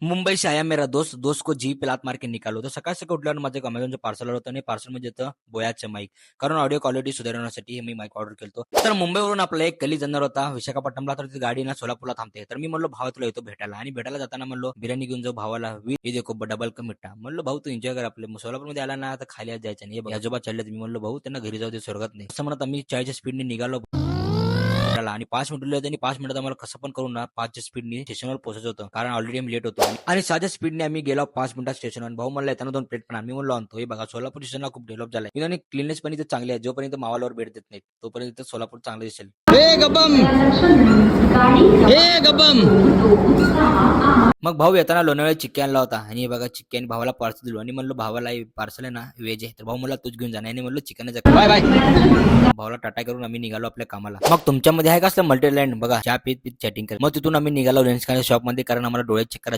मुंबई से आया मेरा दोस्त, दोस्त को जी पे लात मार के निकालो. तर सकाळ सकाळी उठल्यावर माझं एक अमेझॉनचं पार्सल आलं होतं आणि पार्सल म्हणजे होतं बोयाचं माईक. कारण ऑडिओ क्वालिटी सुधारण्यासाठी मी माईक ऑर्डर केलतो. तर मुंबईवरून आपला एक कली जाणार होता विशाखापट्टणला, तर ती गाडी ना सोलापूरला थांबते. तर मी म्हणलो भावा तुला येतो भेटायला, आणि भेटायला जाताना म्हणलो बिर्याणी घेऊन जाऊ भावाला. ये देखो डबल का मिठा. म्हणलो भाऊ तू एन्जॉय कर, आपले सोलापूरमध्ये आला ना तर खाली आज जायचं नाही. हे बघ, आजोबा चालले. मी म्हणलो भाऊ त्यांना घरी जाऊ दे, स्वर्गात नाही. असं म्हणत आम्ही 40च्या स्पीडने निघालो आणि 5 मिनिटं होते आणि 5 मिनिटात आम्हाला कसं पण करून ना 5च्या स्पीडने स्टेशनवर पोहोचायचं होतं, कारण ऑलरेडी आम्ही लेट होतो. आणि 6च्या स्पीडने आम्ही गेलो 5 मिनिटात स्टेशनवर. भाऊ म्हणला येताना 2 प्लेट पण आण. मी म्हणलो आणतो. हे बघा सोलापूर स्टेशनला खूप डेव्हलप झालाय. आणि क्लीननेस पण इथे चांगली आहे. जोपर्यंत मावालावर भेट देत नाही तोपर्यंत इथं सोलापूर चांगलं दिसेल. मग भाऊ येताना लोणावळ्यात चिक्की आणला होता, आणि हे बघा चिक्की आणि भावाला पार्सल दिलो. आणि म्हणलो भावाला पार्सल आहे ना व्हेज आहे, तर भाऊ मला तूच घेऊन जा. आणि म्हणलो चिकन बाय बाय. भावाला टाटा करून आम्ही निघालो आपल्या कामाला. मग तुमच्यामध्ये आहे का असलं मल्टीलँड बघा, चहा पीत पीत चॅटिंग कर. मग तिथून आम्ही निघालो लेन्सकार्ट शॉप मध्ये, कारण आम्हाला डोळे चेक करायचे.